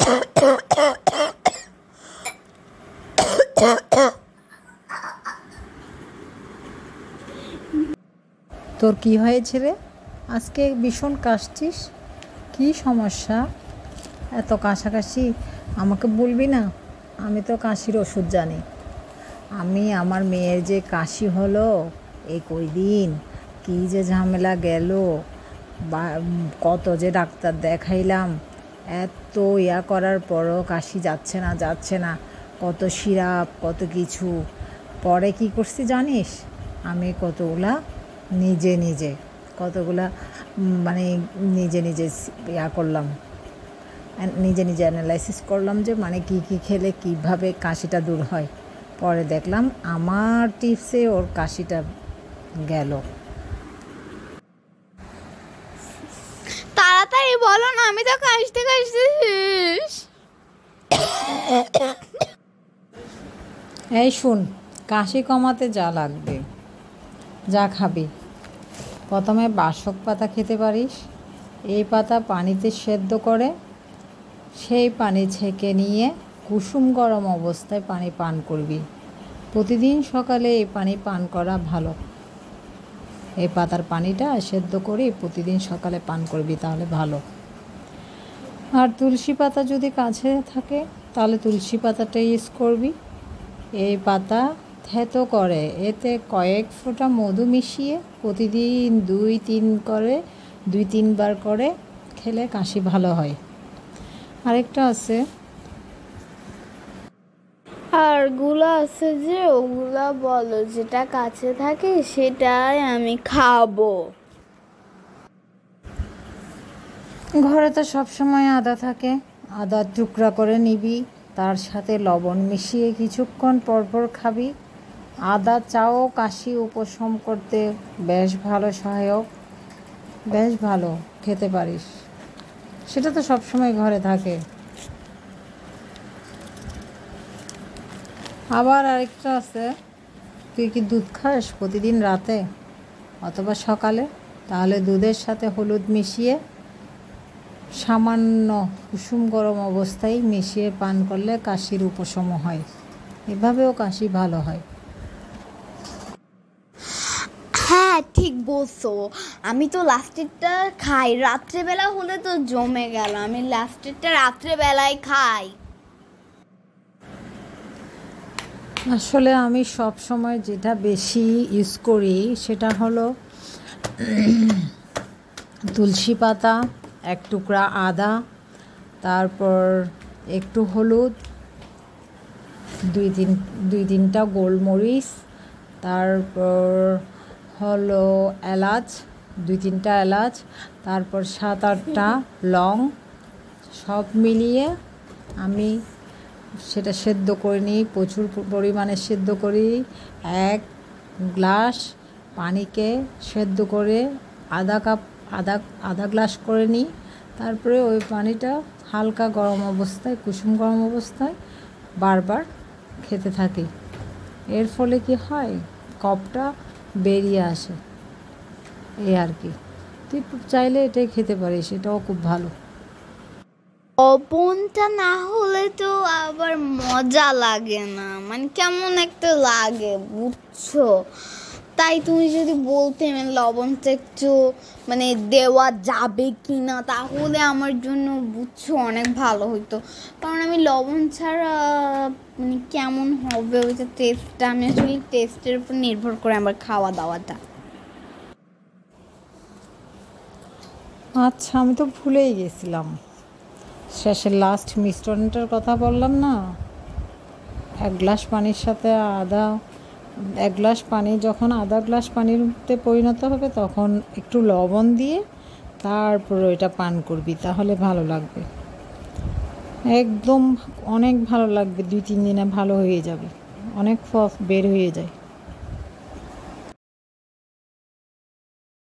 তোর কি হয়েছে রে? আজকে ভীষণ কাশছিস, কি সমস্যা? এত কাশাকাশি আমাকে বলবি না? আমি তো কাশির ওষুধ জানি। আমার মেয়ের যে কাশি হলো এই কয়দিন, কি যে ঝামেলা গেল, বা কত যে ডাক্তার দেখাইলাম, এত করার পরও কাশি যাচ্ছে না, কত সিরাপ কত কিছু। পরে কি করছি জানিস? আমি কতগুলা মানে নিজে করলাম, নিজে অ্যানালাইসিস করলাম যে মানে কি খেলে কিভাবে কাশিটা দূর হয়। পরে দেখলাম আমার টিপসে ওর কাশিটা গেল। তাড়াতাড়ি বলো না, আমি তো কাশতে শেষ। এই শুন, কাশি কমাতে যা লাগবে, যা খাবি, প্রথমে বাসক পাতা খেতে পারিস। এই পাতা পানিতে সেদ্ধ করে সেই পানি ছেঁকে নিয়ে কুসুম গরম অবস্থায় পানি পান করবি। প্রতিদিন সকালে এই পানি পান করা ভালো। এই পাতার পানিটা সেদ্ধ করে প্রতিদিন সকালে পান করবি, তাহলে ভালো। আর তুলসী পাতা যদি কাছে থাকে তাহলে তুলসী পাতাটা ইউজ করবি। এই পাতা থেতো করে এতে কয়েক ফোঁটা মধু মিশিয়ে প্রতিদিন 2-3 বার করে খেলে কাশি ভালো হয়। আরেকটা আছে, আর গুলো আছে যে, ওগুলা বলো, যেটা কাছে থাকে সেটাই আমি খাবো। ঘরে তো সবসময় আদা থাকে, আদার টুকরা করে নিবি, তার সাথে লবণ মিশিয়ে কিছুক্ষণ পরপর খাবি। আদা চাও কাশি উপশম করতে বেশ ভালো সহায়ক, বেশ ভালো, খেতে পারিস। সেটা তো সবসময় ঘরে থাকে। আবার আরেকটা আছে, তুই কি দুধ খাস প্রতিদিন রাতে অথবা সকালে? তাহলে দুধের সাথে হলুদ মিশিয়ে সামান্য কুসুম গরম অবস্থায় মিশিয়ে পান করলে কাশির উপশম হয়। এভাবেও কাশি ভালো হয়। হ্যাঁ, ঠিক বলছো। আমি তো লাস্টেরটা খাই, রাত্রেবেলা হলে তো জমে গেল। আমি লাস্টেরটা রাত্রেবেলায় খাই। আসলে আমি সব সময় যেটা বেশি ইউজ করি সেটা হলো তুলসী পাতা, এক টুকরা আদা, তারপর একটু হলুদ, 2-3টা গোলমরিচ, তারপর হলো এলাচ, 2-3টা এলাচ, তারপর 7-8টা লং, সব মিলিয়ে আমি সেটা সেদ্ধ করে নিই, প্রচুর পরিমাণে সেদ্ধ করি। 1 গ্লাস পানিকে সেদ্ধ করে আধা গ্লাস করে নিই। তারপরে ওই পানিটা হালকা গরম অবস্থায়, কুসুম গরম অবস্থায় বারবার খেতে থাকি। এর ফলে কি হয়, কফটা বেরিয়ে আসে, এই আর কি। তুই চাইলে এটাই খেতে পারিস, এটাও খুব ভালো। লবণটা না হলে তো আবার মজা লাগে না, মানে কেমন একটা লাগে, বুঝছো? তাই তুমি যদি বলতে লবণটা একটু মানে দেওয়া যাবে কি না, তাহলে আমার জন্য, বুঝছো, অনেক ভালো হতো। কারণ আমি লবণ ছাড়া মানে কেমন হবে ওইটা টেস্টটা, আমি আসলে টেস্টের উপর নির্ভর করে আমার খাওয়া দাওয়াটা। আচ্ছা, আমি তো ভুলেই গেছিলাম, শেষের লাস্ট মিশ্রণটার কথা বললাম না। 1 গ্লাস পানির সাথে আদা, 1 গ্লাস পানি যখন আধা গ্লাস পানিতে পরিণত হবে তখন একটু লবণ দিয়ে তারপর ওইটা পান করবি, তাহলে ভালো লাগবে, একদম অনেক ভালো লাগবে। 2-3 দিনে ভালো হয়ে যাবে, অনেক কফ বের হয়ে যায়।